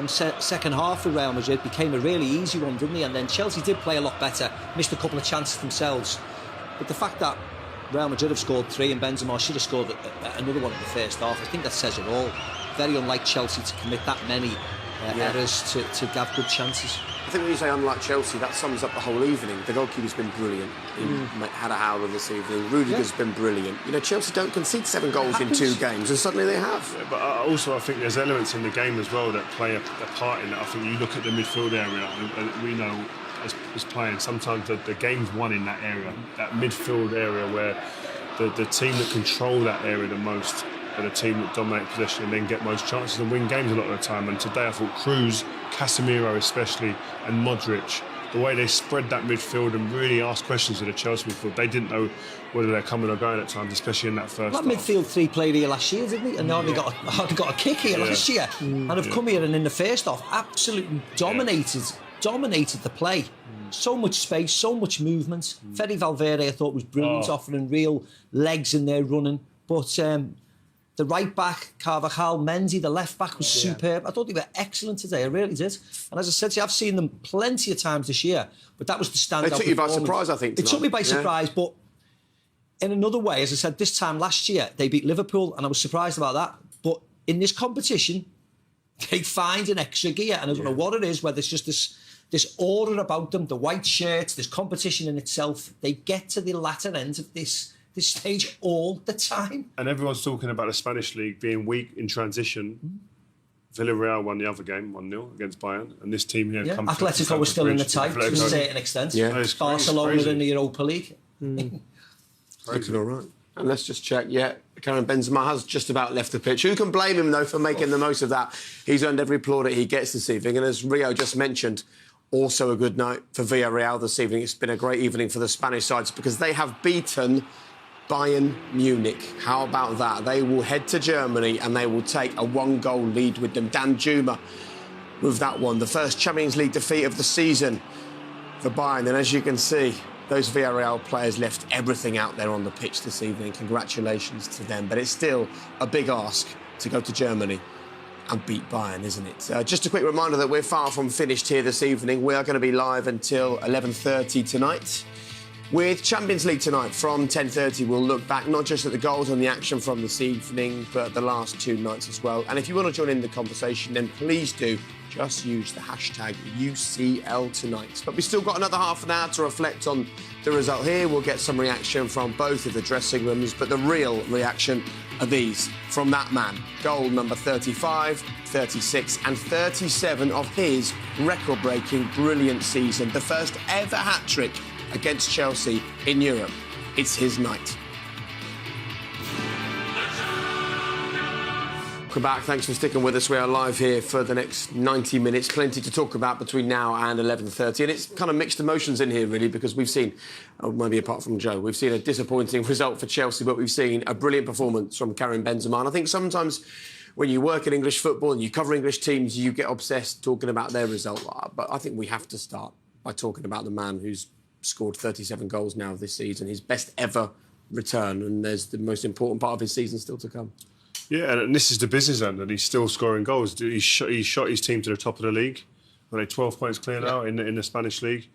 second half for Real Madrid became a really easy one, didn't he? And then Chelsea did play a lot better, missed a couple of chances themselves. But the fact that Real Madrid have scored 3 and Benzema should have scored another one in the first half, I think that says it all. Very unlike Chelsea to commit that many errors to have good chances. I think when you say unlike Chelsea, that sums up the whole evening. The goalkeeper's been brilliant. He had a howler this evening. Rudiger's been brilliant. You know, Chelsea don't concede 7 goals in 2 games, and suddenly they have. Yeah, but also I think there's elements in the game as well that play a part in that. I think you look at the midfield area, and we know as playing, sometimes the game's won in that area, that midfield area where the team that control that area the most are the team that dominate possession and then get most chances and win games a lot of the time. And today I thought Cruz, Casemiro especially, and Modric, the way they spread that midfield and really asked questions of the Chelsea midfield, they didn't know whether they're coming or going at times, especially in that first half. That midfield 3 played here last year, didn't he? And they hardly got a kick here last year. And have come here and in the first half absolutely dominated the play. So much space, so much movement. Fede Valverde I thought was brilliant, offering real legs in there running. But the right back, Carvajal, Mendy, the left back was superb. I thought they were excellent today, I really did. And as I said to you, I've seen them plenty of times this year, but that was the standout. They took you by surprise, I think, tonight. It took me by surprise, but in another way, as I said, this time last year, they beat Liverpool, and I was surprised about that. But in this competition, they find an extra gear, and I don't know what it is, whether it's just this aura about them, the white shirts, this competition in itself. They get to the latter end of this stage all the time. And everyone's talking about the Spanish league being weak in transition. Villarreal won the other game 1-0 against Bayern, and this team here comes. Atletico was still in the tight to a certain extent. Barcelona in the Europa League. Looking all right. And let's just check. Karim Benzema has just about left the pitch. Who can blame him, though, for making the most of that? He's earned every plaudit he gets this evening. And as Rio just mentioned, also a good night for Villarreal this evening. It's been a great evening for the Spanish sides because they have beaten Bayern Munich. How about that? They will head to Germany and they will take a 1-goal lead with them. Dan Juma with that one. The first Champions League defeat of the season for Bayern. And as you can see, those Villarreal players left everything out there on the pitch this evening. Congratulations to them. But it's still a big ask to go to Germany and beat Bayern, isn't it? Just a quick reminder that we're far from finished here this evening. We are going to be live until 11:30 tonight. With Champions League tonight from 10:30, we'll look back not just at the goals and the action from this evening, but the last 2 nights as well. And if you want to join in the conversation, then please do just use the hashtag UCLTonight. But we've still got another half an hour to reflect on the result here. We'll get some reaction from both of the dressing rooms, but the real reaction are these from that man. Goal number 35, 36 and 37 of his record-breaking brilliant season. The first ever hat-trick against Chelsea in Europe. It's his night. Welcome back. Thanks for sticking with us. We are live here for the next 90 minutes. Plenty to talk about between now and 11:30. And it's kind of mixed emotions in here, really, because we've seen, maybe apart from Joe, we've seen a disappointing result for Chelsea, but we've seen a brilliant performance from Karim Benzema. And I think sometimes when you work in English football and you cover English teams, you get obsessed talking about their result. But I think we have to start by talking about the man who's scored 37 goals now this season, his best ever return, and there's the most important part of his season still to come. Yeah, and this is the business end, and he's still scoring goals. He shot his team to the top of the league. They're 12 points clear now in the Spanish league,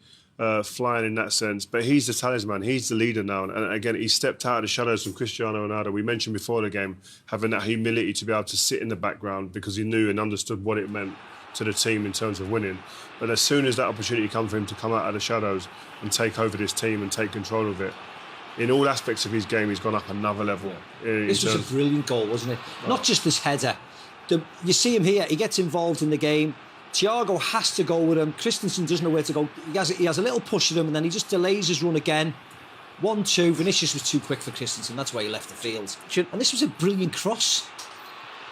flying in that sense. But he's the talisman, he's the leader now. And again, he stepped out of the shadows from Cristiano Ronaldo. We mentioned before the game, having that humility to be able to sit in the background because he knew and understood what it meant to the team in terms of winning. But as soon as that opportunity comes for him to come out of the shadows and take over this team and take control of it, in all aspects of his game, he's gone up another level. This was a brilliant goal, wasn't it? Not just this header. You see him here, he gets involved in the game. Thiago has to go with him. Christensen doesn't know where to go. He has a little push at him and then he just delays his run again. 1-2. Vinicius was too quick for Christensen. That's why he left the field. And this was a brilliant cross.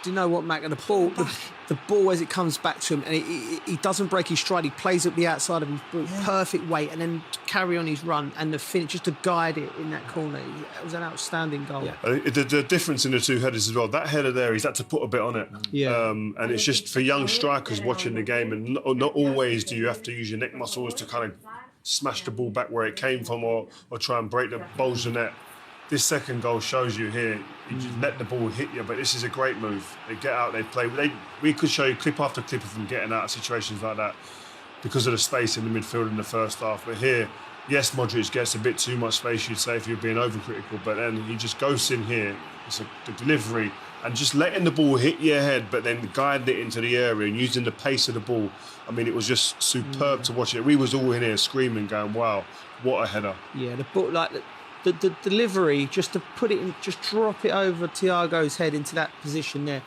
Do you know what, Mac? And the ball as it comes back to him, and he doesn't break his stride. He plays up the outside of his boot, perfect weight, and then carry on his run and the finish just to guide it in that corner. It was an outstanding goal. Yeah. The difference in the two headers as well. That header there, he's had to put a bit on it. Yeah. And it's just for young strikers watching the game, and not always do you have to use your neck muscles to kind of smash the ball back where it came from, or try and break the bulge of the net. this second goal shows you here, you just let the ball hit you, but this is a great move. They get out, they play. We could show you clip after clip of them getting out of situations like that because of the space in the midfield in the first half. But here, yes, Modric gets a bit too much space, you'd say, if you're being overcritical, but then he just goes in here, the delivery, and just letting the ball hit your head, but then guiding it into the area and using the pace of the ball. I mean, it was just superb to watch it. We was all in here screaming, going, wow, what a header. Yeah, the ball, like the delivery, just to put it in, just drop it over Thiago's head into that position there.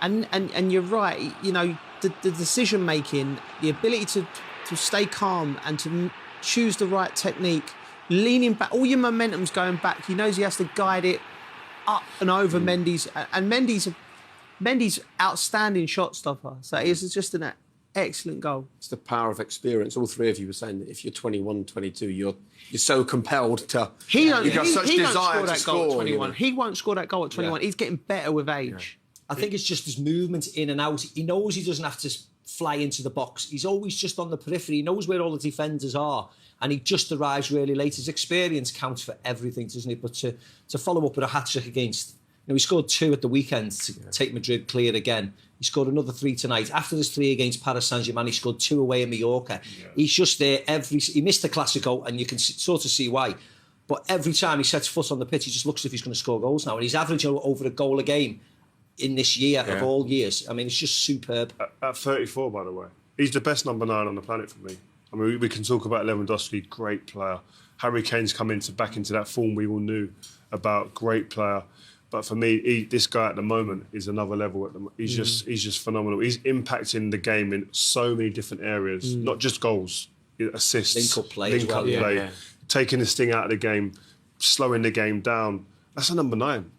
And you're right, you know, the decision making, the ability to stay calm and to choose the right technique, leaning back, all your momentum's going back. He knows he has to guide it up and over Mendy's, and Mendy's outstanding shot stopper. So it's just an excellent goal. It's the power of experience. All three of you were saying that if you're 21, 22, you're so compelled to. He don't such score desire that to goal at score, 21. you know. He won't score that goal at 21. He's getting better with age. I think it's just his movement in and out. He knows he doesn't have to fly into the box. He's always just on the periphery. He knows where all the defenders are, and he just arrives really late. His experience counts for everything, doesn't it? But to follow up with a hat-trick against... You know, he scored 2 at the weekend to take Madrid clear again. He scored another 3 tonight. After this 3 against Paris Saint-Germain, he scored 2 away in Mallorca. Yeah. He's just there he missed the Classico, and you can sort of see why. But every time he sets foot on the pitch, he just looks as if he's going to score goals now. And he's averaging over a goal a game in this year of all years. I mean, it's just superb. At 34, by the way. He's the best number 9 on the planet for me. I mean, we can talk about Lewandowski, great player. Harry Kane's come back into that form we all knew about, great player. But for me, this guy at the moment is another level. He's just phenomenal. He's impacting the game in so many different areas, not just goals, assists, link-up play, taking the sting out of the game, slowing the game down. That's a number 9.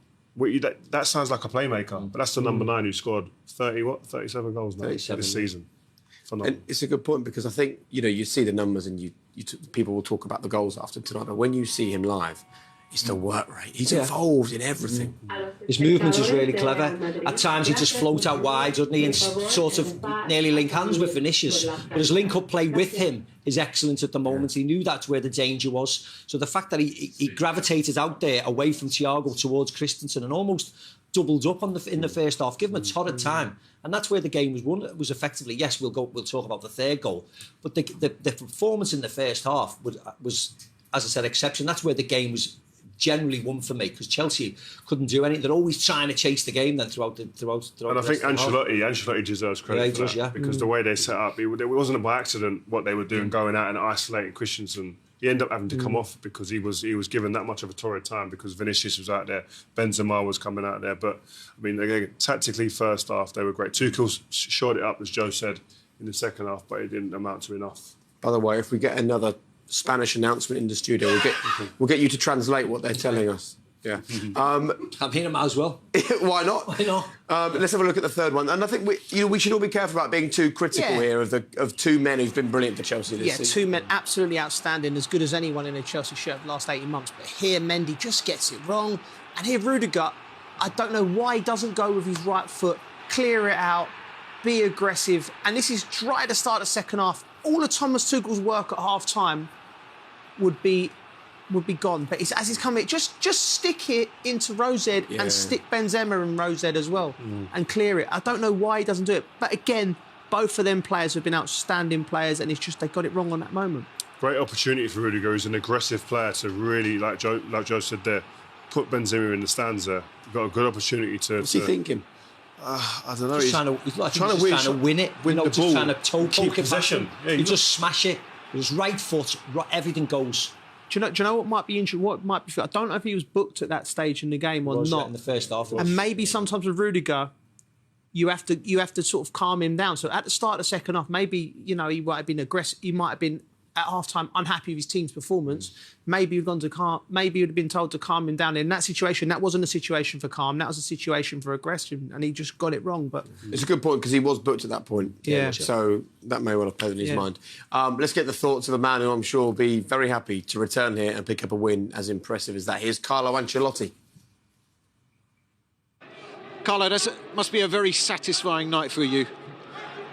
That sounds like a playmaker, but that's the number 9 who scored 37 goals now this season. Phenomenal. And it's a good point because I think, you know, you see the numbers and people will talk about the goals after tonight, but when you see him live, it's the work rate. He's involved in everything. His movement is really clever. At times he just float out wide, doesn't he, and sort of nearly link hands with Vinicius. But his link-up play with him is excellent at the moment. He knew that's where the danger was. So the fact that he gravitated out there away from Thiago towards Christensen and almost doubled up in the first half, give him a torrid time. And that's where the game was won. It was effectively, yes, we'll talk about the third goal, but the performance in the first half was, as I said, exceptional. That's where the game was generally won for me because Chelsea couldn't do anything. They're always trying to chase the game then throughout. And I think Ancelotti deserves credit for that because the way they set up, it wasn't by accident what they were doing, going out and isolating Christensen. He ended up having to come off because he was given that much of a torrid time because Vinicius was out there, Benzema was coming out there. But I mean, again, tactically, first half they were great. Tuchel shot it up, as Joe said, in the second half, but it didn't amount to enough. By the way, if we get another Spanish announcement in the studio, we'll get you to translate what they're telling us. Yeah. I mean, I might as well. Why not? Why not? Let's have a look at the third one. And I think we should all be careful about being too critical here of 2 men who've been brilliant for Chelsea this season. 2 men absolutely outstanding, as good as anyone in a Chelsea shirt for the last 18 months. But here, Mendy just gets it wrong. And here, Rudiger, I don't know why he doesn't go with his right foot, clear it out, be aggressive. And this is right at the start of the second half. All of Thomas Tuchel's work at half-time would be gone. But as he's coming, just stick it into Rosed and stick Benzema in Rosed as well and clear it. I don't know why he doesn't do it. But again, both of them players have been outstanding players and it's just they got it wrong on that moment. Great opportunity for Rudiger, who's an aggressive player, to really, like Joe said there, put Benzema in the stands there. You've got a good opportunity to... What's he thinking? I don't know. He's trying to win it. Win the ball. Just trying to toe-poke possession. Yeah, you just smash it. His right foot, everything goes. Do you know what might be interesting? I don't know if he was booked at that stage in the game or not. In the first half. And maybe sometimes with Rudiger, you have to sort of calm him down. So at the start of the second half, maybe he might have been aggressive. He might have been at half-time unhappy with his team's performance. Maybe he would have been told to calm him down. In that situation, that wasn't a situation for calm. That was a situation for aggression, and he just got it wrong. But it's a good point because he was booked at that point. Yeah. So that may well have played in his mind. Let's get the thoughts of a man who I'm sure will be very happy to return here and pick up a win as impressive as that. Here's Carlo Ancelotti. Carlo, that must be a very satisfying night for you.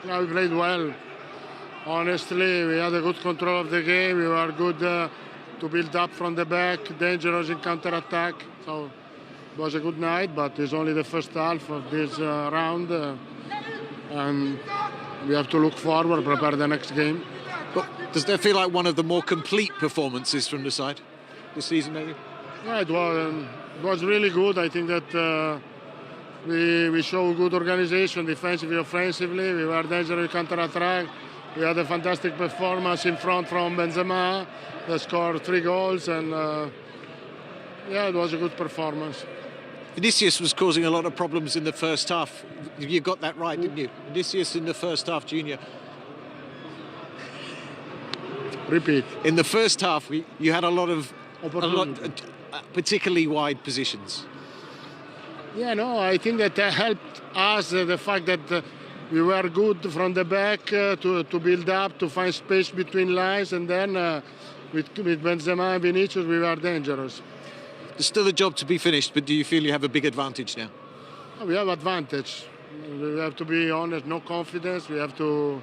We played well. Honestly, we had a good control of the game. We were good to build up from the back, dangerous in counter-attack. So it was a good night, but it's only the first half of this round. And we have to look forward, prepare the next game. But does that feel like one of the more complete performances from the side this season, maybe? Yeah, it was really good. I think that we show good organization, defensively, offensively. We were dangerous counter-attack. We had a fantastic performance in front from Benzema. They scored 3 goals, and yeah, it was a good performance. Vinicius was causing a lot of problems in the first half. You got that right, didn't you? Vinicius in the first half, Junior. Repeat. In the first half, you had a lot, particularly wide positions. Yeah, no, I think that helped us the fact that we were good from the back to build up, to find space between lines, and then with Benzema and Vinicius, we were dangerous. There's still a job to be finished, but do you feel you have a big advantage now? We have advantage. We have to be honest, no confidence. We have to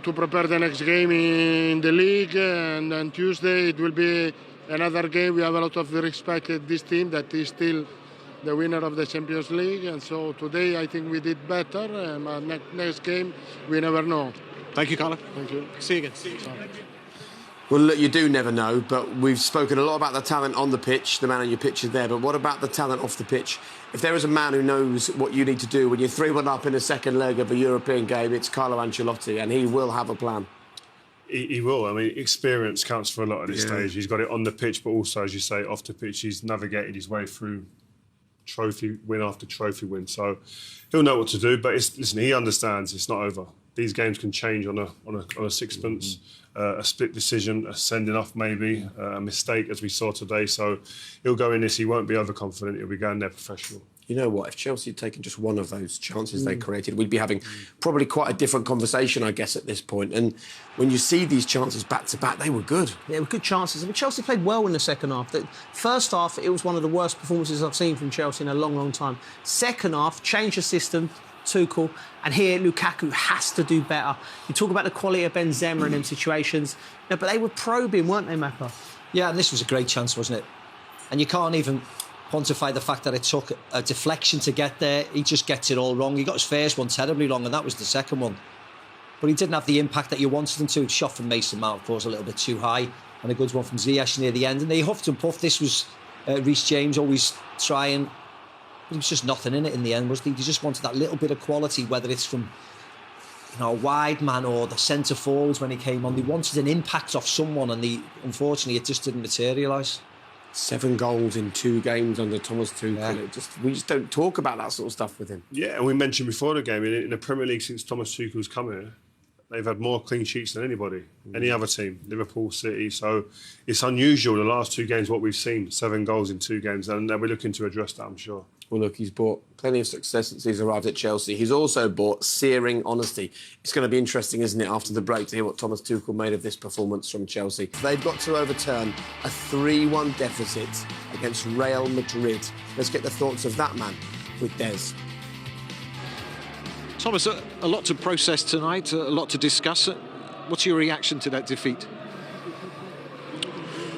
prepare the next game in the league, and then Tuesday it will be another game. We have a lot of respect at this team that is still the winner of the Champions League, and so today I think we did better, and next game we never know. Thank you, Carlo. Thank you. See you again. Well, look, you do never know, but we've spoken a lot about the talent on the pitch, the man on your pitch is there, but what about the talent off the pitch? If there is a man who knows what you need to do when you're 3-1 up in the second leg of a European game, it's Carlo Ancelotti, and he will have a plan. He will. I mean, experience counts for a lot at this stage. He's got it on the pitch, but also, as you say, off the pitch, he's navigated his way through trophy win after trophy win. So he'll know what to do. But listen, he understands it's not over. These games can change on a sixpence, a split decision, a sending off maybe, a mistake as we saw today. So he'll go in this. He won't be overconfident. He'll be going there professional. You know what? If Chelsea had taken just one of those chances they created, we'd be having probably quite a different conversation, I guess, at this point. And when you see these chances back to back, they were good. Yeah, they were good chances. I mean, Chelsea played well in the second half. The first half, it was one of the worst performances I've seen from Chelsea in a long, long time. Second half, changed the system, Tuchel, and here Lukaku has to do better. You talk about the quality of Benzema in them situations, but they were probing, weren't they, Macca? Yeah, and this was a great chance, wasn't it? And you can't even quantify the fact that it took a deflection to get there. He just gets it all wrong. He got his first one terribly wrong, and that was the second one. But he didn't have the impact that you wanted him to. Shot from Mason Mount, of course, a little bit too high, and a good one from Ziyech near the end. And they huffed and puffed. This was Reece James always trying. There was just nothing in it in the end, was there? You just wanted that little bit of quality, whether it's from a wide man or the centre forwards when he came on. They wanted an impact off someone, and unfortunately it just didn't materialise. 7 goals in 2 games under Thomas Tuchel. Yeah. We just don't talk about that sort of stuff with him. Yeah, and we mentioned before the game, in the Premier League since Thomas Tuchel's come here, they've had more clean sheets than anybody, any other team, Liverpool, City. So it's unusual, the last 2 games, what we've seen, 7 goals in 2 games, and we're looking to address that, I'm sure. Well, look, he's brought plenty of success since he's arrived at Chelsea. He's also brought searing honesty. It's going to be interesting, isn't it, after the break, to hear what Thomas Tuchel made of this performance from Chelsea. They've got to overturn a 3-1 deficit against Real Madrid. Let's get the thoughts of that man with Des. Thomas, a lot to process tonight, a lot to discuss. What's your reaction to that defeat?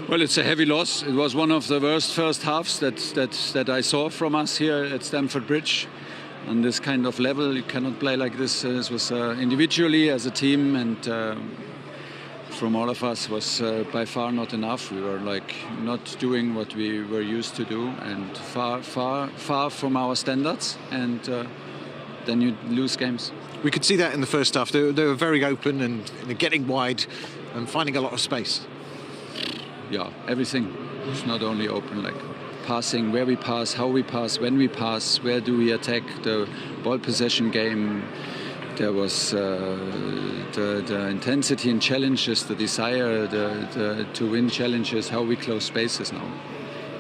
Well, it's a heavy loss. It was one of the worst first halves that I saw from us here at Stamford Bridge. On this kind of level, you cannot play like this. This was individually as a team, and from all of us was by far not enough. We were not doing what we were used to do, and far from our standards. And then you lose games. We could see that in the first half. They were very open and getting wide and finding a lot of space. Yeah, everything. It's not only open, like passing, where we pass, how we pass, when we pass, where do we attack, the ball possession game. There was the intensity in challenges, the desire to win challenges, how we close spaces now.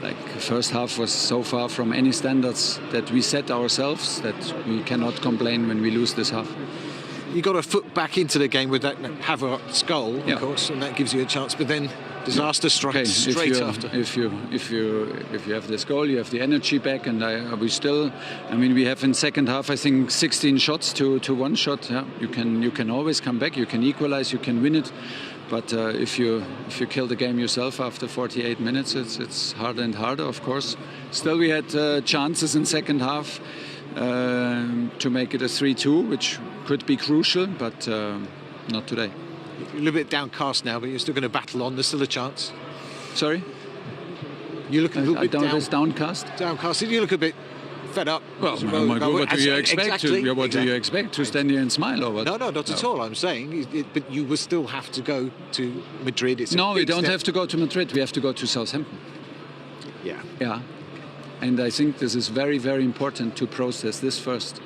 Like, the first half was so far from any standards that we set ourselves that we cannot complain when we lose this half. You got a foot back into the game with that Havertz goal, of course, and that gives you a chance. But then Disaster strikes straight after. If you have this goal, you have the energy back, and we still. I mean, we have in second half, I think, 16 shots to 1 shot. Yeah, you can always come back. You can equalize. You can win it. But if you kill the game yourself after 48 minutes, it's harder and harder. Of course. Still, we had chances in second half to make it a 3-2, which could be crucial, but not today. You're a little bit downcast now, but you're still going to battle on. There's still a chance. Sorry? You look a little bit downcast. Downcast. You look a bit fed up. Well, what do you expect? Exactly. What do you expect? To stand here and smile or what? No, not at all. I'm saying, but you will still have to go to Madrid. We don't have to go to Madrid. We have to go to Southampton. Yeah. Yeah. And I think this is very, very important to process this first.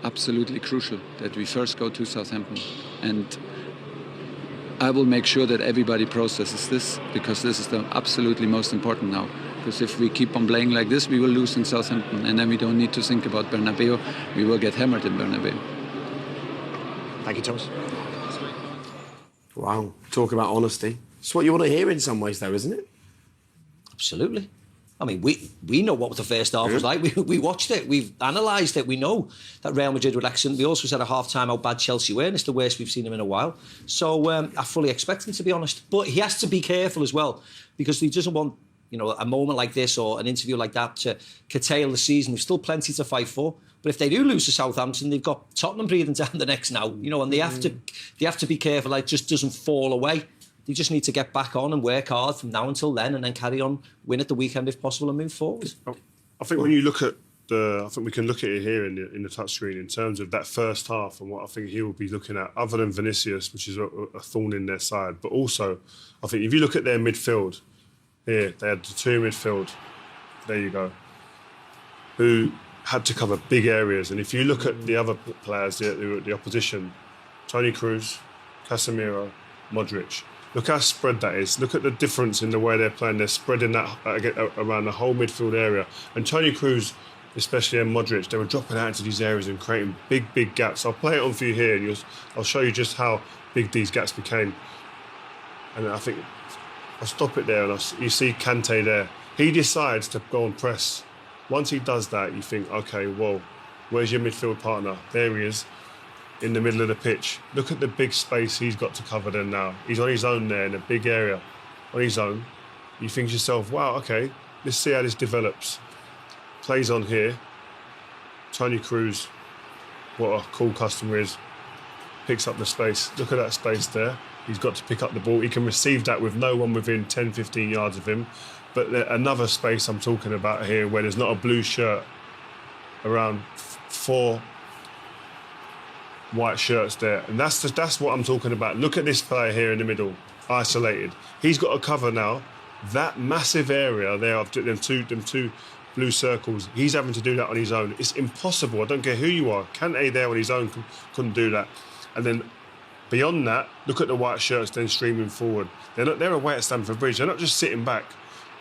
Absolutely crucial that we first go to Southampton. And I will make sure that everybody processes this, because this is the absolutely most important now. Because if we keep on playing like this, we will lose in Southampton, and then we don't need to think about Bernabeu. We will get hammered in Bernabeu. Thank you, Thomas. Wow, talk about honesty. It's what you want to hear in some ways, though, isn't it? Absolutely. I mean, we know what the first half was like. We watched it. We've analysed it. We know that Real Madrid were excellent. We also said at half-time how bad Chelsea were, and it's the worst we've seen them in a while. So I fully expect him, to be honest. But he has to be careful as well, because he doesn't want, a moment like this or an interview like that to curtail the season. There's still plenty to fight for. But if they do lose to Southampton, they've got Tottenham breathing down the necks now. And they have to be careful. It just doesn't fall away. They just need to get back on and work hard from now until then, and then carry on, win at the weekend if possible, and move forward. I think when you look at I think we can look at it here in the touchscreen in terms of that first half and what I think he will be looking at, other than Vinicius, which is a thorn in their side. But also, I think if you look at their midfield, here they had the two midfield. There you go. Who had to cover big areas, and if you look at the other players, the opposition, Toni Kroos, Casemiro, Modric. Look how spread that is. Look at the difference in the way they're playing. They're spreading that around the whole midfield area. And Toni Kroos, especially, and Modric, they were dropping out into these areas and creating big gaps. I'll play it on for you here, and I'll show you just how big these gaps became. And I think I'll stop it there, and you see Kante there. He decides to go and press. Once he does that, you think, okay, well, where's your midfield partner? There he is. In the middle of the pitch. Look at the big space he's got to cover then now. He's on his own there in a big area. On his own. You think to yourself, wow, okay, let's see how this develops. Plays on here. Toni Kroos, what a cool customer is. Picks up the space. Look at that space there. He's got to pick up the ball. He can receive that with no one within 10, 15 yards of him. But another space I'm talking about here where there's not a blue shirt around 4 white shirts there, and that's what I'm talking about. Look at this player here in the middle, isolated. He's got to cover now that massive area there of them two blue circles. He's having to do that on his own. It's impossible. I don't care who you are. Kante there on his own couldn't do that. And then beyond that, look at the white shirts then streaming forward. They're away at Stamford Bridge. They're not just sitting back.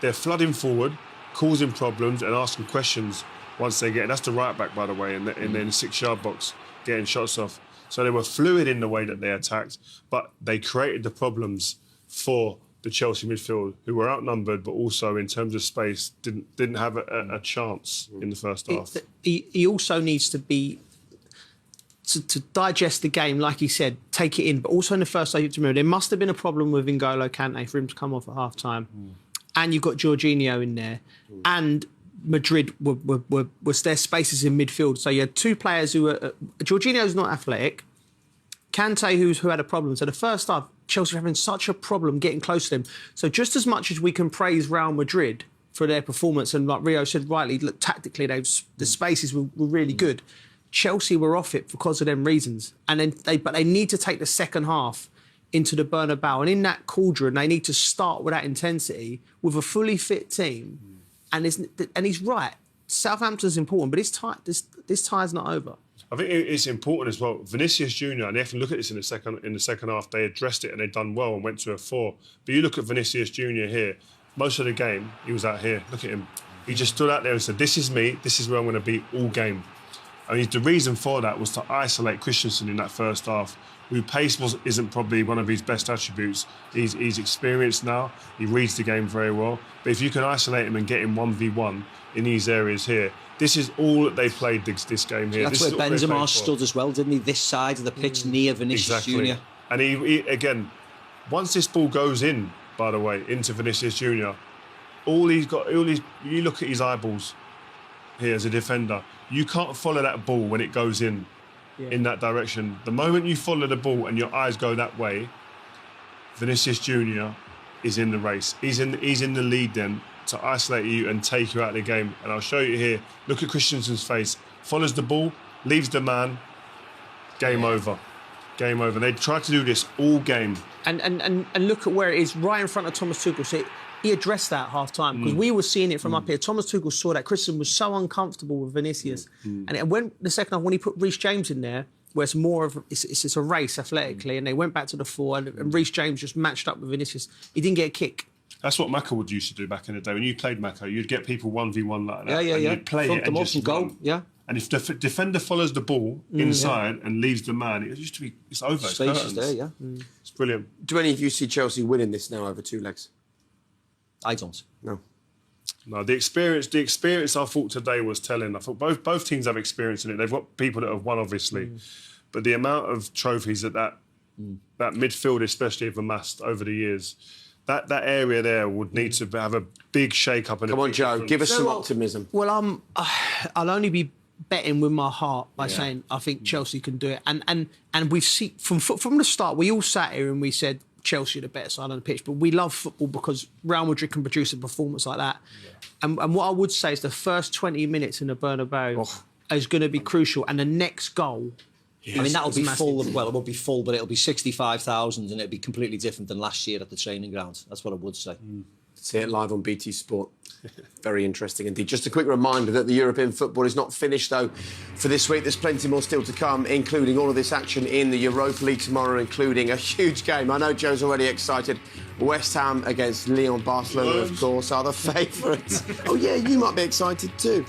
They're flooding forward, causing problems and asking questions once they get. And that's the right back, by the way, in the 6-yard box, getting shots off. So they were fluid in the way that they attacked, but they created the problems for the Chelsea midfield, who were outnumbered, but also in terms of space didn't have a chance in the first half. He also needs to be to digest the game, like he said, take it in. But also in the first half, you have to remember there must have been a problem with N'Golo Kante for him to come off at half time, and you've got Jorginho in there, and Madrid was their spaces in midfield. So you had two players who were... Jorginho's not athletic. Kante, who had a problem. So the first half, Chelsea were having such a problem getting close to them. So just as much as we can praise Real Madrid for their performance, and like Rio said rightly, look, tactically, the spaces were really good. Chelsea were off it because of them reasons. And then they need to take the second half into the Bernabeu. And in that cauldron, they need to start with that intensity with a fully fit team. And he's right. Southampton's important, but this tie's not over. I think it's important as well. Vinicius Junior, and you have to look at this in the second half. They addressed it and they'd done well and went to a 4. But you look at Vinicius Junior here. Most of the game, he was out here. Look at him. He just stood out there and said, "This is me. This is where I'm going to be all game." And the reason for that was to isolate Christensen in that first half, who pace isn't probably one of his best attributes. He's experienced now. He reads the game very well. But if you can isolate him and get him 1v1 in these areas here, this is all that they played this game here. That's this where Benzema stood as well, didn't he? This side of the pitch near Vinicius Junior. And he again, once this ball goes in, by the way, into Vinicius Junior, you look at his eyeballs here as a defender. You can't follow that ball when it goes in that direction. The moment you follow the ball and your eyes go that way, Vinicius Junior is in the race. He's in the lead then to isolate you and take you out of the game. And I'll show you here. Look at Christensen's face. Follows the ball, leaves the man. Game over. Game over. They tried to do this all game. And look at where it is, right in front of Thomas Tuchel. So he addressed that at half-time, because we were seeing it from up here. Thomas Tuchel saw that Christensen was so uncomfortable with Vinicius. And it went the second half, when he put Reece James in there, where it's more of it's a race athletically, and they went back to the 4, and Reece James just matched up with Vinicius. He didn't get a kick. That's what Macca would used to do back in the day. When you played Macca, you'd get people 1v1 like that. Yeah. You'd play Front it them and up just and go. run. Yeah. And if the defender follows the ball inside and leaves the man, it's over. It's Space is curtains. there, yeah. It's brilliant. Do any of you see Chelsea winning this now over 2 legs? I don't. No. No, the experience I thought today was telling. I thought both teams have experience in it. They've got people that have won, obviously, but the amount of trophies that midfield especially have amassed over the years, that area there would need to have a big shake-up. Come on, Joe, give us some optimism. Well, I'll only be betting with my heart by saying I think Chelsea can do it. And we've seen from the start, we all sat here and we said Chelsea are the better side on the pitch, but we love football because Real Madrid can produce a performance like that. And what I would say is the first 20 minutes in the Bernabeu is going to be crucial, and the next goal. I mean, that'll be full. Well, it won't be full, but it'll be 65,000, and it'll be completely different than last year at the training ground. That's what I would say. See it live on BT Sport. Very interesting indeed. Just a quick reminder that the European football is not finished, though, for this week. There's plenty more still to come, including all of this action in the Europa League tomorrow, including a huge game. I know Joe's already excited. West Ham against Lyon. Barcelona, of course, are the favourites. Oh, yeah, you might be excited too.